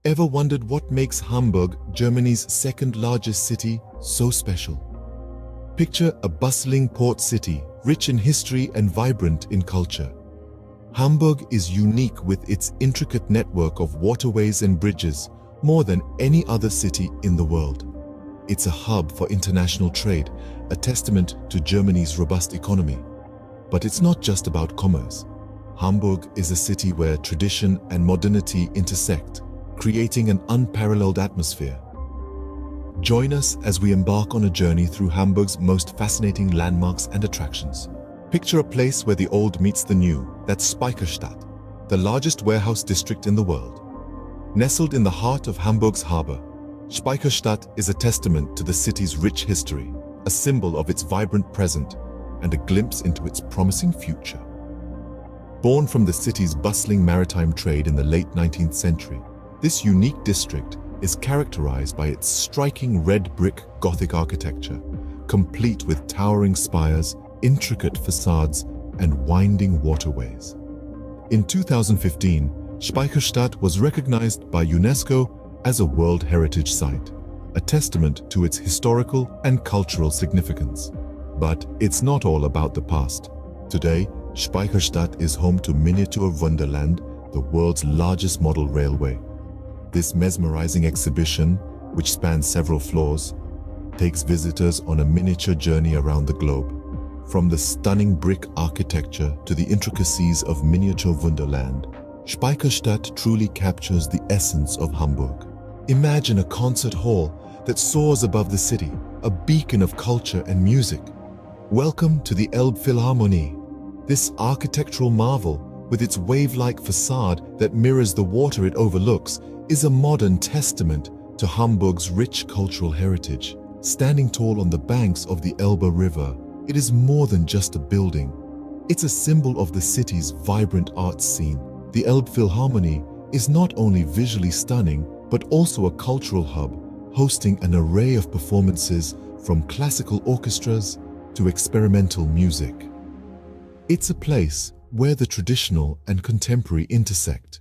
Ever wondered what makes Hamburg, Germany's second-largest city, so special? Picture a bustling port city, rich in history and vibrant in culture. Hamburg is unique with its intricate network of waterways and bridges, more than any other city in the world. It's a hub for international trade, a testament to Germany's robust economy. But it's not just about commerce. Hamburg is a city where tradition and modernity intersect, creating an unparalleled atmosphere. Join us as we embark on a journey through Hamburg's most fascinating landmarks and attractions. Picture a place where the old meets the new. That's Speicherstadt, the largest warehouse district in the world. Nestled in the heart of Hamburg's harbor, Speicherstadt is a testament to the city's rich history, a symbol of its vibrant present, and a glimpse into its promising future. Born from the city's bustling maritime trade in the late 19th century, this unique district is characterized by its striking red brick Gothic architecture, complete with towering spires, intricate facades, and winding waterways. In 2015, Speicherstadt was recognized by UNESCO as a World Heritage Site, a testament to its historical and cultural significance. But it's not all about the past. Today, Speicherstadt is home to Miniature Wunderland, the world's largest model railway. This mesmerizing exhibition, which spans several floors, takes visitors on a miniature journey around the globe. From the stunning brick architecture to the intricacies of Miniature Wunderland, Speicherstadt truly captures the essence of Hamburg. Imagine a concert hall that soars above the city, a beacon of culture and music. Welcome to the Elbphilharmonie. This architectural marvel, with its wave-like facade that mirrors the water it overlooks, is a modern testament to Hamburg's rich cultural heritage. Standing tall on the banks of the Elbe River, it is more than just a building. It's a symbol of the city's vibrant arts scene. The Elbphilharmonie is not only visually stunning, but also a cultural hub, hosting an array of performances from classical orchestras to experimental music. It's a place where the traditional and contemporary intersect,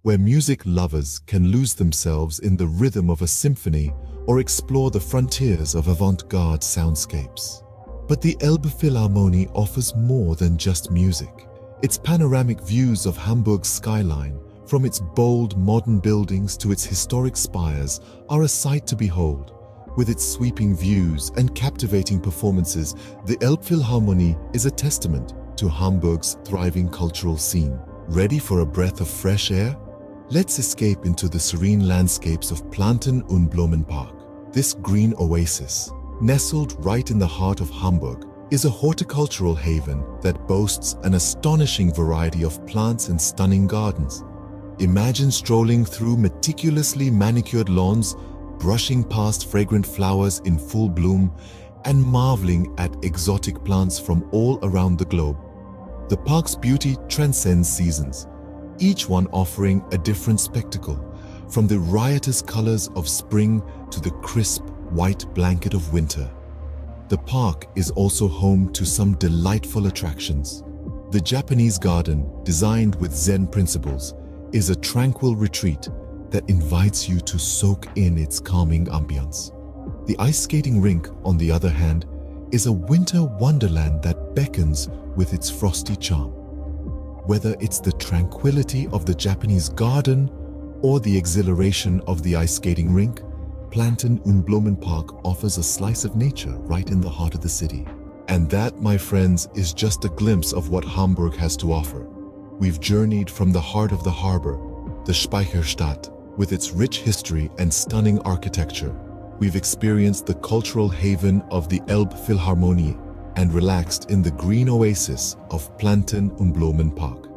where music lovers can lose themselves in the rhythm of a symphony or explore the frontiers of avant-garde soundscapes. But the Elbphilharmonie offers more than just music. Its panoramic views of Hamburg's skyline, from its bold modern buildings to its historic spires, are a sight to behold. With its sweeping views and captivating performances, the Elbphilharmonie is a testament to Hamburg's thriving cultural scene. Ready for a breath of fresh air? Let's escape into the serene landscapes of Planten- und Blumenpark. This green oasis, nestled right in the heart of Hamburg, is a horticultural haven that boasts an astonishing variety of plants and stunning gardens. Imagine strolling through meticulously manicured lawns, brushing past fragrant flowers in full bloom, and marveling at exotic plants from all around the globe. The park's beauty transcends seasons, each one offering a different spectacle, from the riotous colors of spring to the crisp white blanket of winter. The park is also home to some delightful attractions. The Japanese garden, designed with Zen principles, is a tranquil retreat that invites you to soak in its calming ambience. The ice skating rink, on the other hand, is a winter wonderland that beckons with its frosty charm. Whether it's the tranquility of the Japanese garden or the exhilaration of the ice skating rink, Planten- und Blumenpark offers a slice of nature right in the heart of the city. And that, my friends, is just a glimpse of what Hamburg has to offer. We've journeyed from the heart of the harbor, the Speicherstadt, with its rich history and stunning architecture. We've experienced the cultural haven of the Elbphilharmonie and relaxed in the green oasis of Planten- und Blumenpark.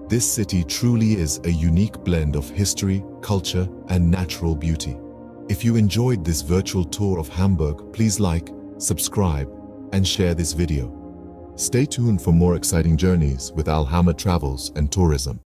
This city truly is a unique blend of history, culture, and natural beauty. If you enjoyed this virtual tour of Hamburg, please like, subscribe, and share this video. Stay tuned for more exciting journeys with Alhammer Travels and Tourism.